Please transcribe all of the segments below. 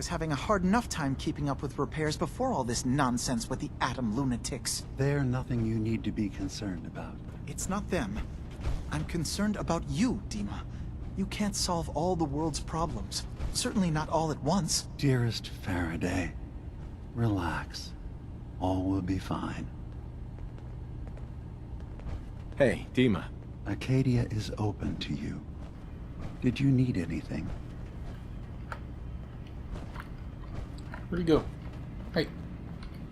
was having a hard enough time keeping up with repairs before all this nonsense with the atom lunatics. They're nothing you need to be concerned about. It's not them. I'm concerned about you, Dima. You can't solve all the world's problems. Certainly not all at once. Dearest Faraday, relax. All will be fine. Hey, Dima. Acadia is open to you. Did you need anything? Where'd he go? Hey.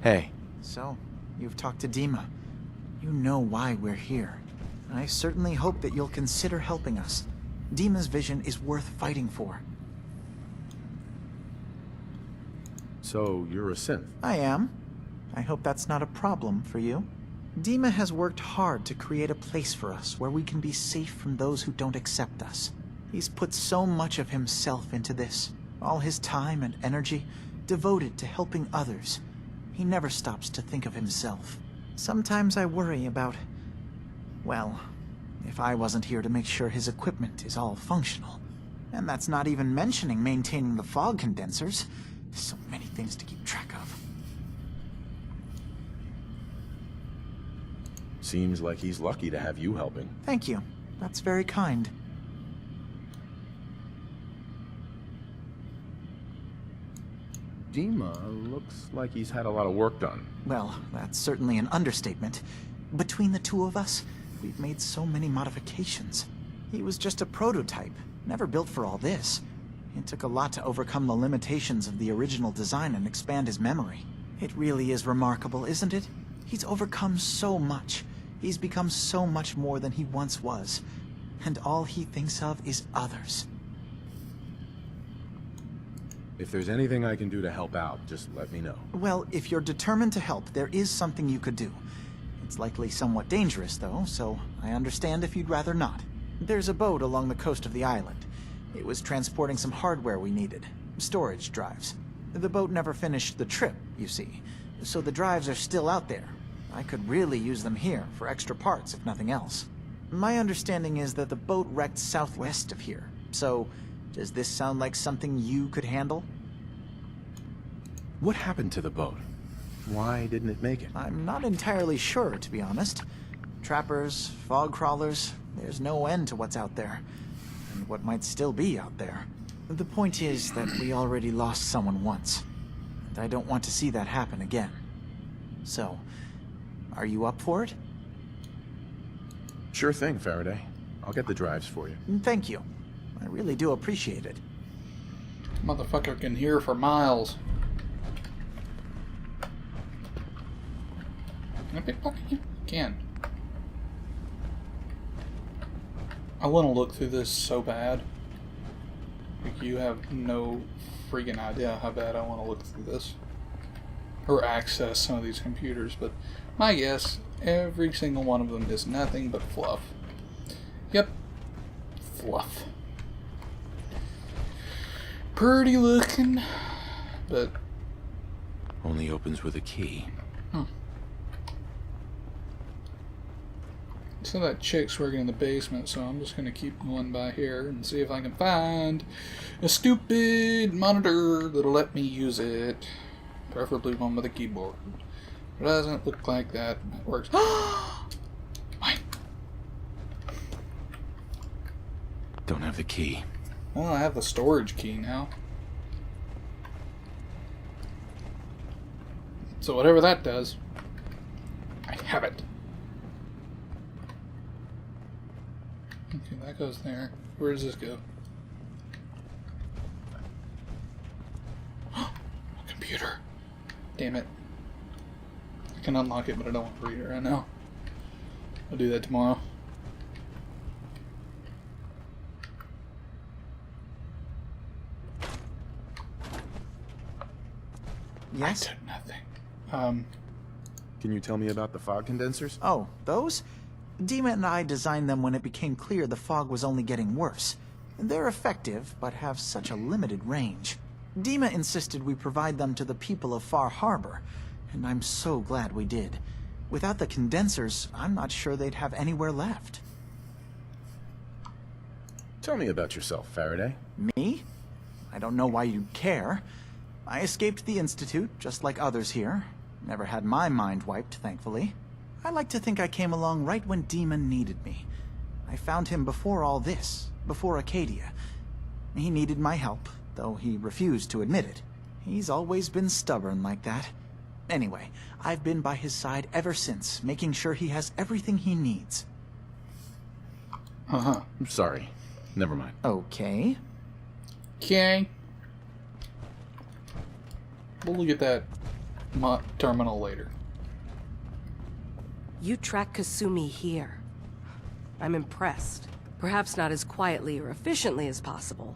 Hey. So, you've talked to Dima. You know why we're here. I certainly hope that you'll consider helping us. Dima's vision is worth fighting for. So, you're a synth? I am. I hope that's not a problem for you. Dima has worked hard to create a place for us where we can be safe from those who don't accept us. He's put so much of himself into this, all his time and energy devoted to helping others. He never stops to think of himself. Sometimes I worry about, well, if I wasn't here to make sure his equipment is all functional. And that's not even mentioning maintaining the fog condensers. So many things to keep track of. Seems like he's lucky to have you helping. Thank you. That's very kind. Dima looks like he's had a lot of work done. Well, that's certainly an understatement. Between the two of us, we've made so many modifications. He was just a prototype, never built for all this. It took a lot to overcome the limitations of the original design and expand his memory. It really is remarkable, isn't it? He's overcome so much. He's become so much more than he once was. And all he thinks of is others. If there's anything I can do to help out, just let me know. Well, if you're determined to help, there is something you could do. It's likely somewhat dangerous, though, so I understand if you'd rather not. There's a boat along the coast of the island. It was transporting some hardware we needed. Storage drives. The boat never finished the trip, you see, so the drives are still out there. I could really use them here for extra parts, if nothing else. My understanding is that the boat wrecked southwest of here, so does this sound like something you could handle? What happened to the boat? Why didn't it make it? I'm not entirely sure, to be honest. Trappers, fog crawlers, there's no end to what's out there. And what might still be out there. The point is that we already lost someone once. And I don't want to see that happen again. So, are you up for it? Sure thing, Faraday. I'll get the drives for you. Thank you. I really do appreciate it. Motherfucker can hear for miles. Okay, you can. I want to look through this so bad. Like, you have no freaking idea how bad I want to look through this. Or access some of these computers, but my guess, every single one of them is nothing but fluff. Yep. Fluff. Pretty looking, but Only opens with a key. So that chick's working in the basement, so I'm just going to keep going by here and see if I can find a stupid monitor that'll let me use it. Preferably one with a keyboard. It doesn't look like that works. Mine. Don't have the key. Well, I have the storage key now. So whatever that does, I have it. Okay, that goes there. Where does this go? Computer. Damn it. I can unlock it, but I don't want to read it right now. I'll do that tomorrow. Yes? I took nothing. Can you tell me about the fog condensers? Oh, those? Dima and I designed them when it became clear the fog was only getting worse. They're effective, but have such a limited range. Dima insisted we provide them to the people of Far Harbor, and I'm so glad we did. Without the condensers, I'm not sure they'd have anywhere left. Tell me about yourself, Faraday. Me? I don't know why you'd care. I escaped the Institute, just like others here. Never had my mind wiped, thankfully. I like to think I came along right when Dima needed me. I found him before all this, before Acadia. He needed my help, though he refused to admit it. He's always been stubborn like that. Anyway, I've been by his side ever since, making sure he has everything he needs. Uh-huh. I'm sorry. Never mind. Okay. Okay. We'll look at that terminal later. You track Kasumi here. I'm impressed. Perhaps not as quietly or efficiently as possible,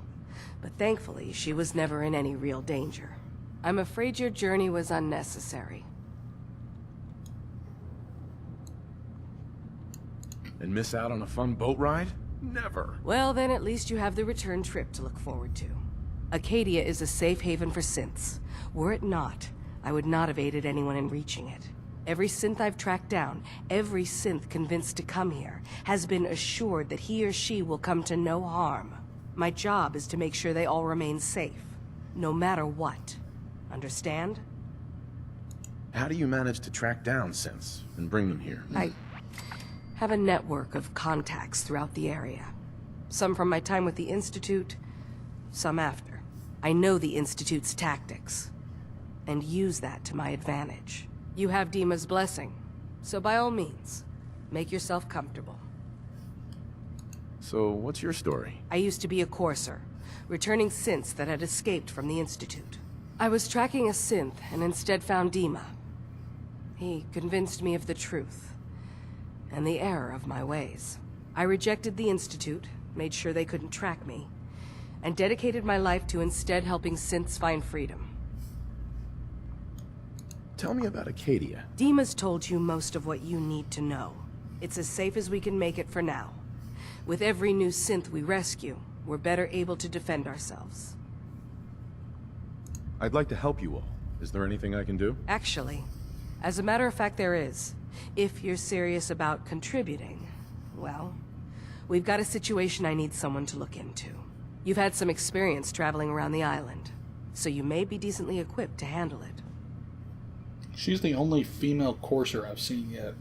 but thankfully she was never in any real danger. I'm afraid your journey was unnecessary. And miss out on a fun boat ride? Never. Well, then at least you have the return trip to look forward to. Acadia is a safe haven for synths. Were it not, I would not have aided anyone in reaching it. Every synth I've tracked down, every synth convinced to come here, has been assured that he or she will come to no harm. My job is to make sure they all remain safe, no matter what. Understand? How do you manage to track down synths and bring them here? I have a network of contacts throughout the area. Some from my time with the Institute, some after. I know the Institute's tactics, and use that to my advantage. You have Dima's blessing, so by all means, make yourself comfortable. So, what's your story? I used to be a courser, returning synths that had escaped from the Institute. I was tracking a synth and instead found Dima. He convinced me of the truth, and the error of my ways. I rejected the Institute, made sure they couldn't track me, and dedicated my life to instead helping synths find freedom. Tell me about Acadia. Dima's told you most of what you need to know. It's as safe as we can make it for now. With every new synth we rescue, we're better able to defend ourselves. I'd like to help you all. Is there anything I can do? Actually, as a matter of fact, there is. If you're serious about contributing, well, we've got a situation I need someone to look into. You've had some experience traveling around the island, so you may be decently equipped to handle it. She's the only female courser I've seen yet.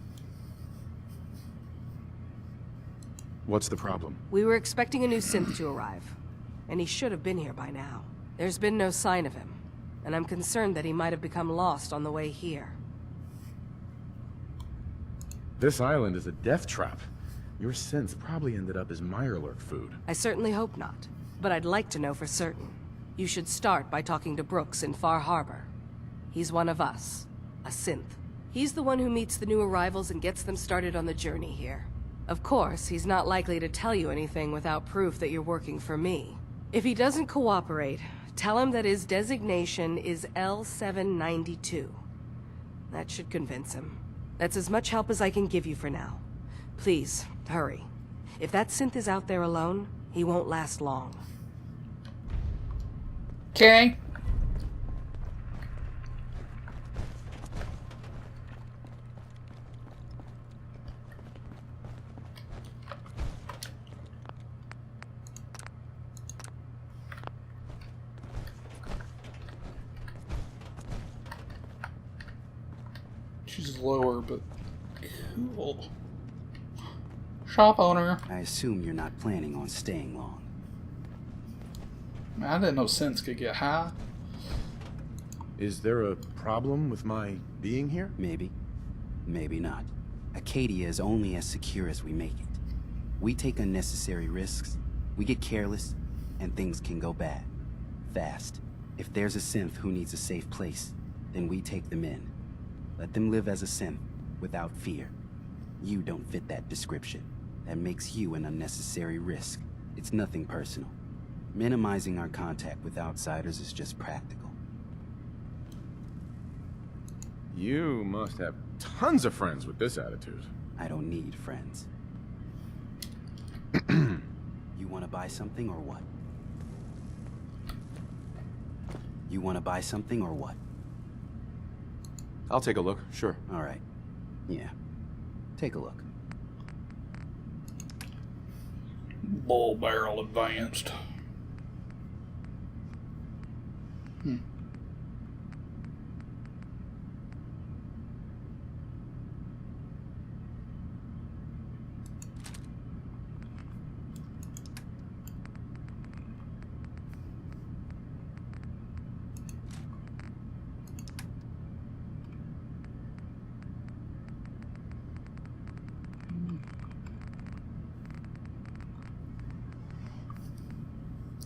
What's the problem? We were expecting a new synth to arrive, and he should have been here by now. There's been no sign of him, and I'm concerned that he might have become lost on the way here. This island is a death trap. Your synths probably ended up as Mirelurk food. I certainly hope not, but I'd like to know for certain. You should start by talking to Brooks in Far Harbor. He's one of us, a synth. He's the one who meets the new arrivals and gets them started on the journey here. Of course, he's not likely to tell you anything without proof that you're working for me. If he doesn't cooperate, tell him that his designation is L792. That should convince him. That's as much help as I can give you for now. Please, hurry. If that synth is out there alone, he won't last long. Okay. She's lower, but cool. Shop owner. I assume you're not planning on staying long. Man, I didn't know synths could get high. Is there a problem with my being here? Maybe. Maybe not. Acadia is only as secure as we make it. We take unnecessary risks, we get careless, and things can go bad. Fast. If there's a synth who needs a safe place, then we take them in. Let them live as a synth, without fear. You don't fit that description. That makes you an unnecessary risk. It's nothing personal. Minimizing our contact with outsiders is just practical. You must have tons of friends with this attitude. I don't need friends. You want to buy something or what? You want to buy something or what? I'll take a look, sure. All right. Yeah. Take a look. Bull barrel advanced.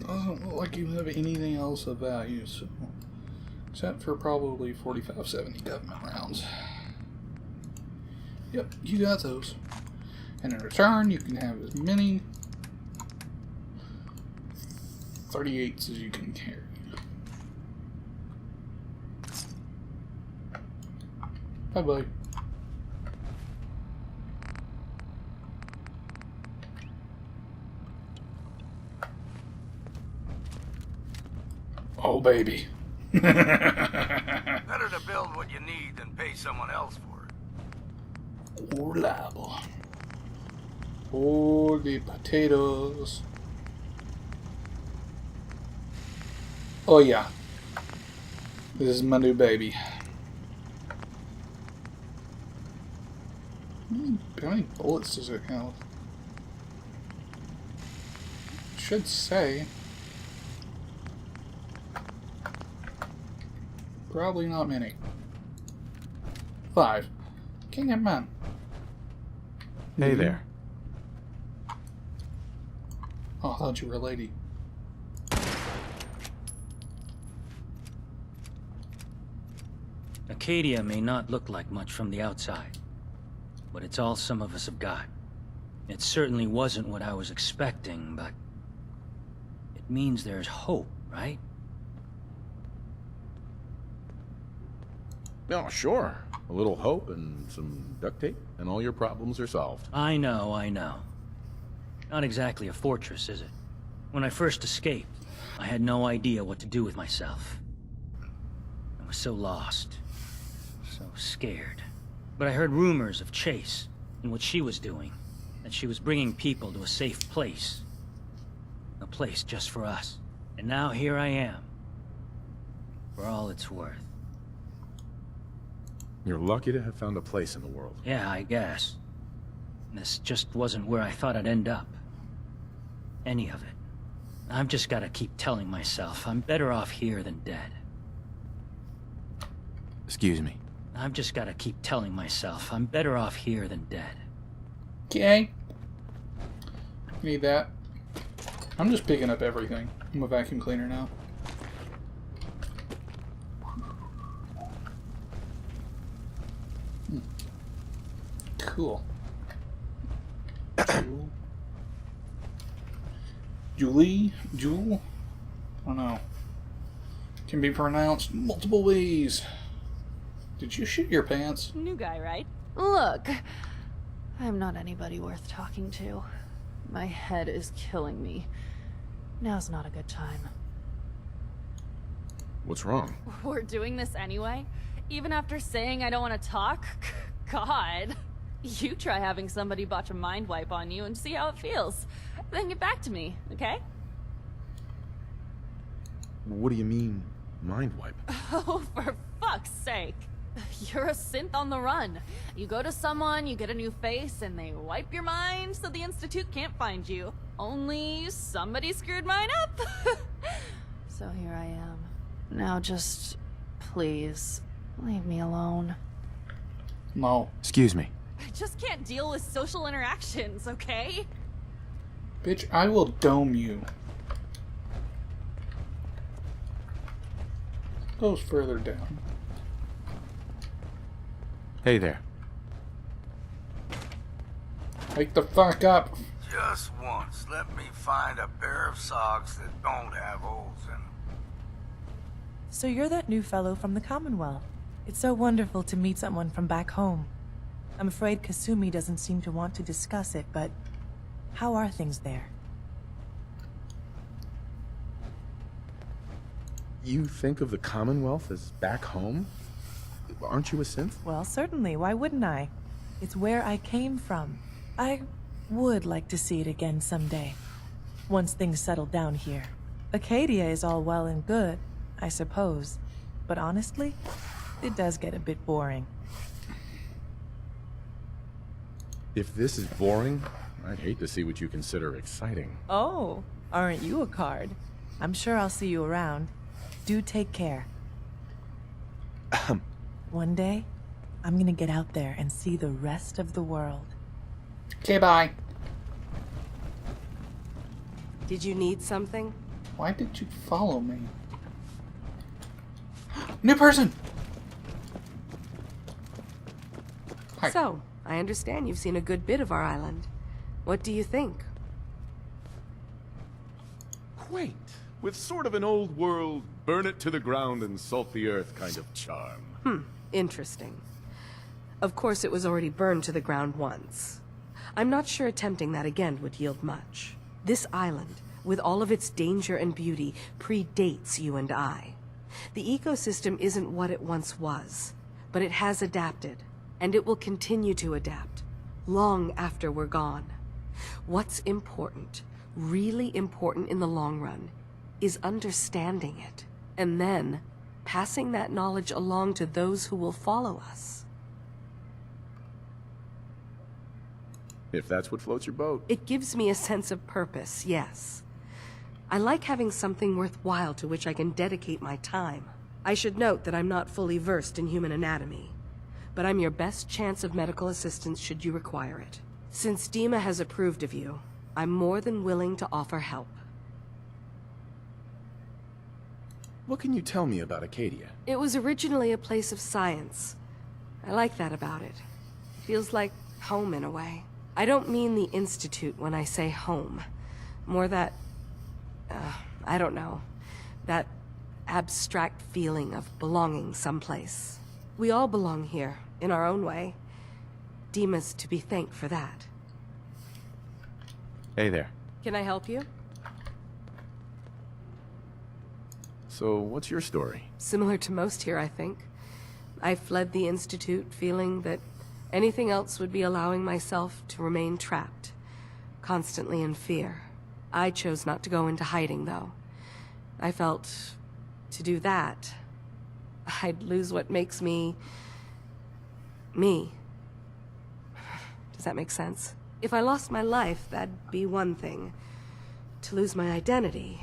Doesn't look like you have anything else of value, so except for probably 4570 government rounds. Yep, you got those. And in return, you can have as many 38s as you can carry. Bye-bye. Oh, baby. Better to build what you need than pay someone else for it. Reliable. Holy potatoes. Oh yeah. This is my new baby. How many bullets does it have? Should say. Probably not many. 5. King and man. Hey there. Oh, I thought you were a lady. Acadia may not look like much from the outside, but it's all some of us have got. It certainly wasn't what I was expecting, but it means there's hope, right? No, sure. A little hope and some duct tape, and all your problems are solved. I know, I know. Not exactly a fortress, is it? When I first escaped, I had no idea what to do with myself. I was so lost, so scared. But I heard rumors of Chase and what she was doing, that she was bringing people to a safe place. A place just for us. And now here I am, for all it's worth. You're lucky to have found a place in the world. Yeah, I guess. This just wasn't where I thought I'd end up. Any of it. I've just gotta keep telling myself I'm better off here than dead. Excuse me. I've just gotta keep telling myself I'm better off here than dead. Okay. Need that. I'm just picking up everything. I'm a vacuum cleaner now. Cool. Jewel? I don't know. Can be pronounced multiple ways. Did you shit your pants? New guy, right? Look, I'm not anybody worth talking to. My head is killing me. Now's not a good time. What's wrong? We're doing this anyway? Even after saying I don't want to talk? God. You try having somebody botch a mind wipe on you and see how it feels. Then get back to me, okay? What do you mean, mind wipe? Oh, for fuck's sake. You're a synth on the run. You go to someone, you get a new face, and they wipe your mind so the Institute can't find you. Only somebody screwed mine up. So here I am. Now just, please, leave me alone. No. Excuse me. I just can't deal with social interactions, okay? Bitch, I will dome you. Goes further down. Hey there. Wake the fuck up. Just once, let me find a pair of socks that don't have holes in them. So you're that new fellow from the Commonwealth. It's so wonderful to meet someone from back home. I'm afraid Kasumi doesn't seem to want to discuss it, but how are things there? You think of the Commonwealth as back home? Aren't you a synth? Well, certainly. Why wouldn't I? It's where I came from. I would like to see it again someday, once things settle down here. Acadia is all well and good, I suppose, but honestly, it does get a bit boring. If this is boring, I'd hate to see what you consider exciting. Oh, aren't you a card? I'm sure I'll see you around. Do take care. One day, I'm gonna get out there and see the rest of the world. Okay, bye. Did you need something? Why did you follow me? New person! Hi. So, I understand you've seen a good bit of our island. What do you think? Quaint, with sort of an old world, burn it to the ground and salt the earth kind of charm. Interesting. Of course, it was already burned to the ground once. I'm not sure attempting that again would yield much. This island, with all of its danger and beauty, predates you and I. The ecosystem isn't what it once was, but it has adapted, and it will continue to adapt, long after we're gone. What's important, really important in the long run, is understanding it, and then passing that knowledge along to those who will follow us. If that's what floats your boat. It gives me a sense of purpose, yes. I like having something worthwhile to which I can dedicate my time. I should note that I'm not fully versed in human anatomy, but I'm your best chance of medical assistance should you require it. Since Dima has approved of you, I'm more than willing to offer help. What can you tell me about Acadia? It was originally a place of science. I like that about it. Feels like home in a way. I don't mean the Institute when I say home. More that, I don't know, that abstract feeling of belonging someplace. We all belong here, in our own way. Dima's to be thanked for that. Hey there. Can I help you? So, what's your story? Similar to most here, I think. I fled the Institute feeling that anything else would be allowing myself to remain trapped, constantly in fear. I chose not to go into hiding, though. I felt to do that, I'd lose what makes me... me. Does that make sense? If I lost my life, that'd be one thing. To lose my identity...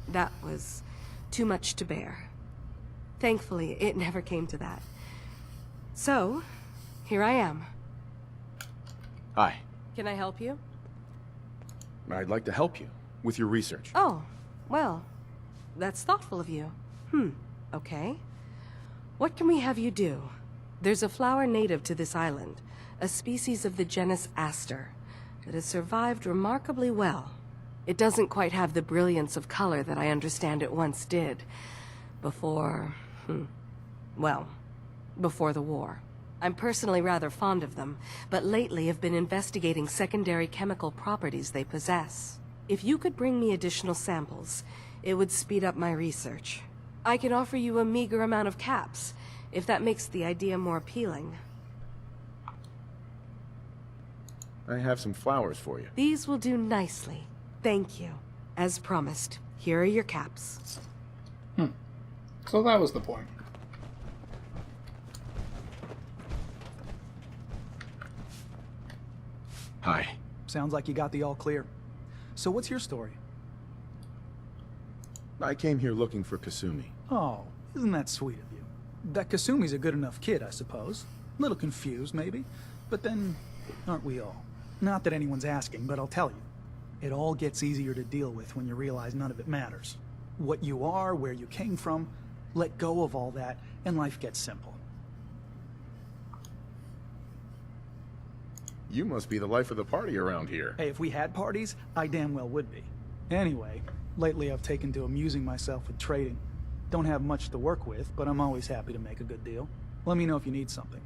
that was too much to bear. Thankfully, it never came to that. So, here I am. Hi. Can I help you? I'd like to help you with your research. Oh, well, that's thoughtful of you. Okay. What can we have you do? There's a flower native to this island, a species of the genus Aster, that has survived remarkably well. It doesn't quite have the brilliance of color that I understand it once did. Before... well, before the war. I'm personally rather fond of them, but lately have been investigating secondary chemical properties they possess. If you could bring me additional samples, it would speed up my research. I can offer you a meager amount of caps, if that makes the idea more appealing. I have some flowers for you. These will do nicely. Thank you. As promised, here are your caps. So that was the point. Hi. Sounds like you got the all clear. So what's your story? I came here looking for Kasumi. Oh, isn't that sweet of you? That Kasumi's a good enough kid, I suppose. A little confused, maybe. But then, aren't we all? Not that anyone's asking, but I'll tell you. It all gets easier to deal with when you realize none of it matters. What you are, where you came from, let go of all that, and life gets simple. You must be the life of the party around here. Hey, if we had parties, I damn well would be. Anyway, lately I've taken to amusing myself with trading. Don't have much to work with, but I'm always happy to make a good deal. Let me know if you need something.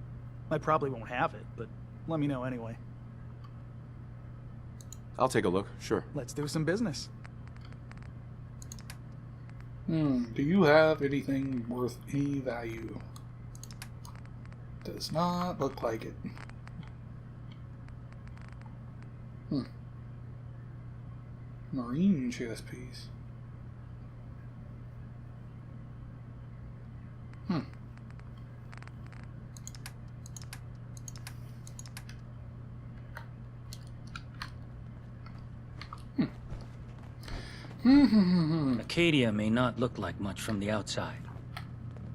I probably won't have it, but let me know anyway. I'll take a look, sure. Let's do some business. Do you have anything worth any value? Does not look like it. Marine chess piece. Acadia may not look like much from the outside,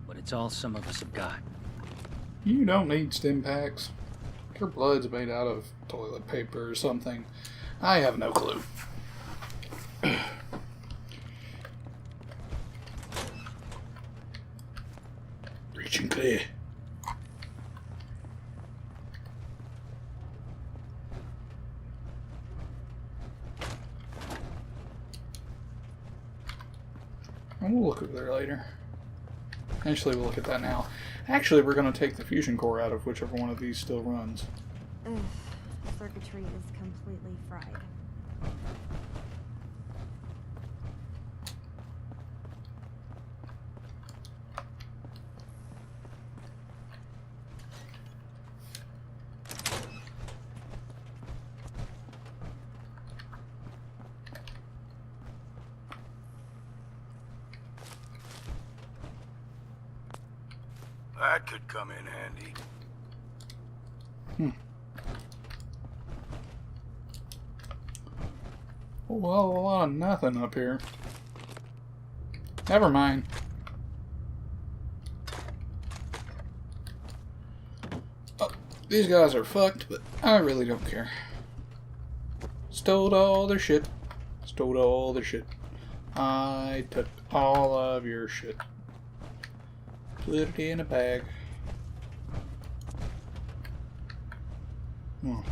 but it's all some of us have got. You don't need stim packs. Your blood's made out of toilet paper or something. I have no clue. Bleh. And we'll look over there later. Actually, we'll look at that now. Actually, we're going to take the fusion core out of whichever one of these still runs. Ugh, circuitry is completely fried. That could come in handy. Well, a lot of nothing up here. Never mind. Oh, these guys are fucked, but I really don't care. Stole all their shit. Stole all their shit. I took all of your shit. Put it in a bag. Oh.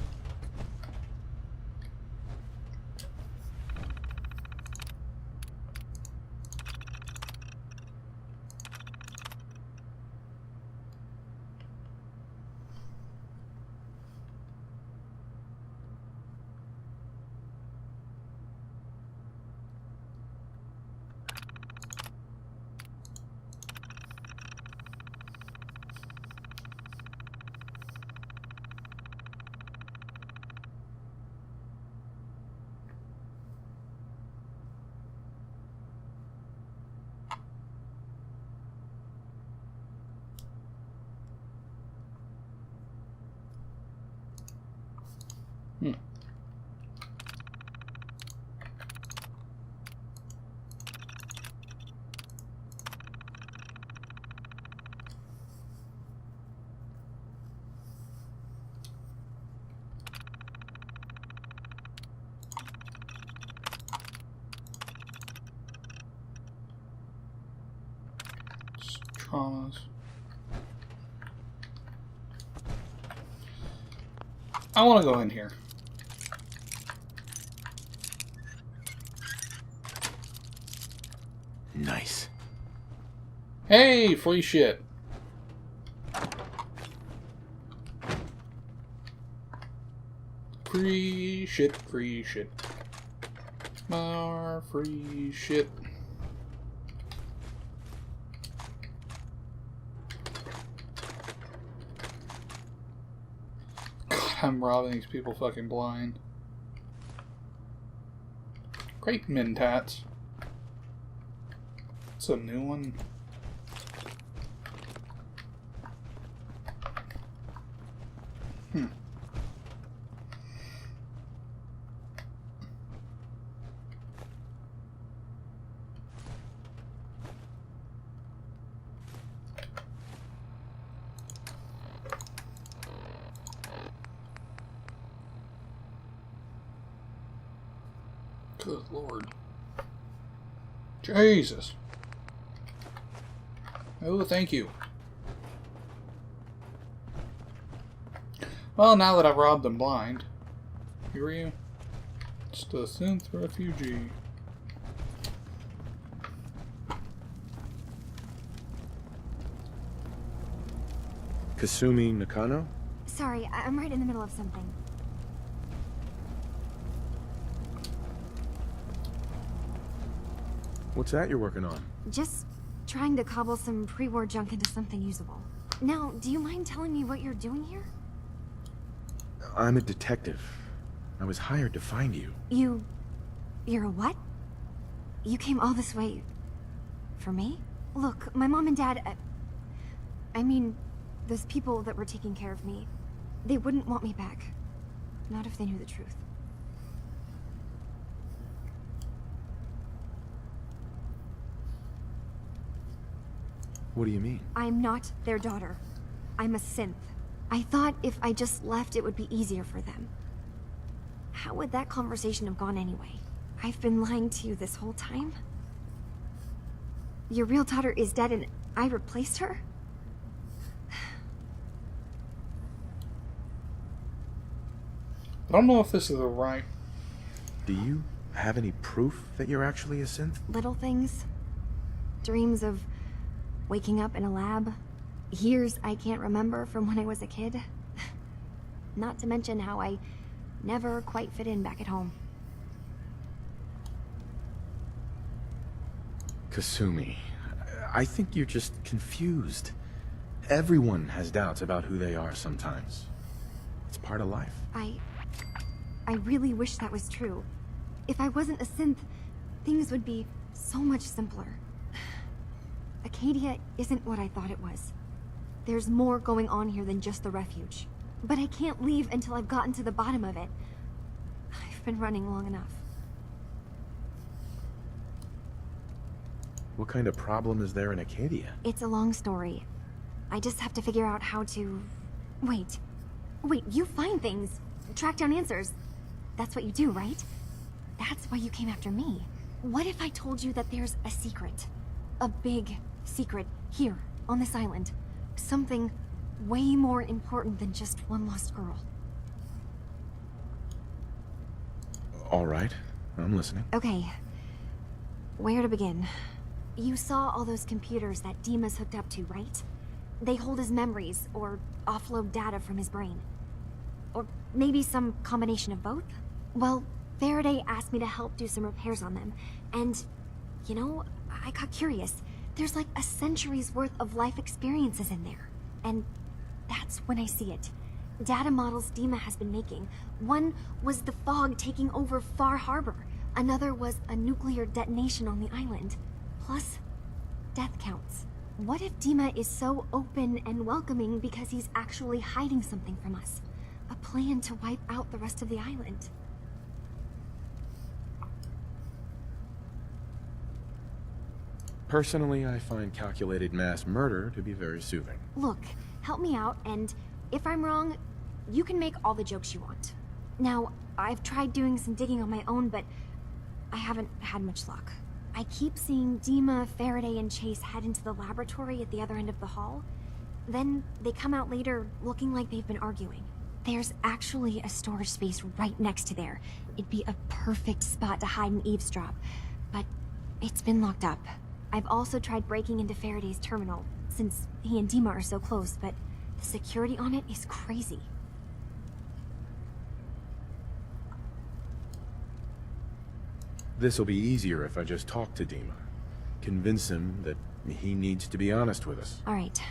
Traumas. I want to go in here. Nice. Hey, free shit. Free shit, free shit. More free shit. I'm robbing these people fucking blind. Great Mentats. It's a new one. Good Lord. Jesus. Oh, thank you. Well, now that I've robbed them blind, here are you. It's the synth refugee. Kasumi Nakano? Sorry, I'm right in the middle of something. What's that you're working on? Just trying to cobble some pre-war junk into something usable. Now, do you mind telling me what you're doing here? I'm a detective. I was hired to find you. You're a what? You came all this way... for me? Look, my mom and dad... I mean, those people that were taking care of me, they wouldn't want me back. Not if they knew the truth. What do you mean? I'm not their daughter. I'm a synth. I thought if I just left, it would be easier for them. How would that conversation have gone anyway? I've been lying to you this whole time? Your real daughter is dead and I replaced her? I don't know if this is the right... Do you have any proof that you're actually a synth? Little things. Dreams of waking up in a lab. Years I can't remember from when I was a kid. Not to mention how I never quite fit in back at home. Kasumi, I think you're just confused. Everyone has doubts about who they are sometimes. It's part of life. I really wish that was true. If I wasn't a synth, things would be so much simpler. Acadia isn't what I thought it was. There's more going on here than just the refuge. But I can't leave until I've gotten to the bottom of it. I've been running long enough. What kind of problem is there in Acadia? It's a long story. I just have to figure out how to... Wait, you find things, track down answers. That's what you do, right? That's why you came after me. What if I told you that there's a secret? A big secret here, on this island. Something way more important than just one lost girl. All right, I'm listening. Okay. Where to begin? You saw all those computers that Dima's hooked up to, right? They hold his memories, or offload data from his brain. Or maybe some combination of both? Well, Faraday asked me to help do some repairs on them, and, you know, I got curious. There's like a century's worth of life experiences in there. And that's when I see it. Data models Dima has been making. One was the fog taking over Far Harbor. Another was a nuclear detonation on the island. Plus, death counts. What if Dima is so open and welcoming because he's actually hiding something from us? A plan to wipe out the rest of the island. Personally, I find calculated mass murder to be very soothing. Look, help me out, and if I'm wrong, you can make all the jokes you want. Now, I've tried doing some digging on my own, but I haven't had much luck. I keep seeing Dima, Faraday, and Chase head into the laboratory at the other end of the hall. Then they come out later looking like they've been arguing. There's actually a storage space right next to there. It'd be a perfect spot to hide and eavesdrop, but it's been locked up. I've also tried breaking into Faraday's terminal, since he and Dima are so close, but the security on it is crazy. This'll be easier if I just talk to Dima. Convince him that he needs to be honest with us. All right.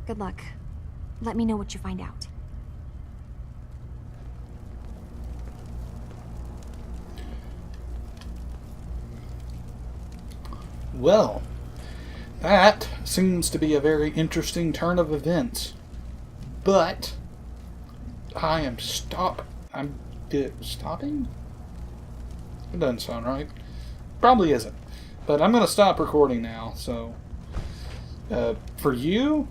Good luck. Let me know what you find out. Well, that seems to be a very interesting turn of events. But I am stopping? It doesn't sound right. Probably isn't. But I'm going to stop recording now. So, for you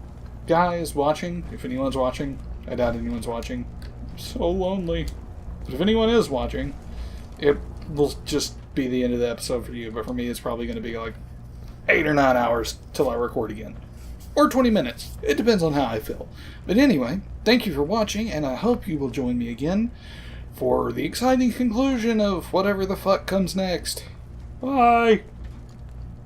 guys watching, if anyone's watching, I doubt anyone's watching. I'm so lonely. But if anyone is watching, it will just be the end of the episode for you. But for me, it's probably going to be like 8 or 9 hours till I record again. Or 20 minutes. It depends on how I feel. But anyway, thank you for watching, and I hope you will join me again for the exciting conclusion of whatever the fuck comes next. Bye!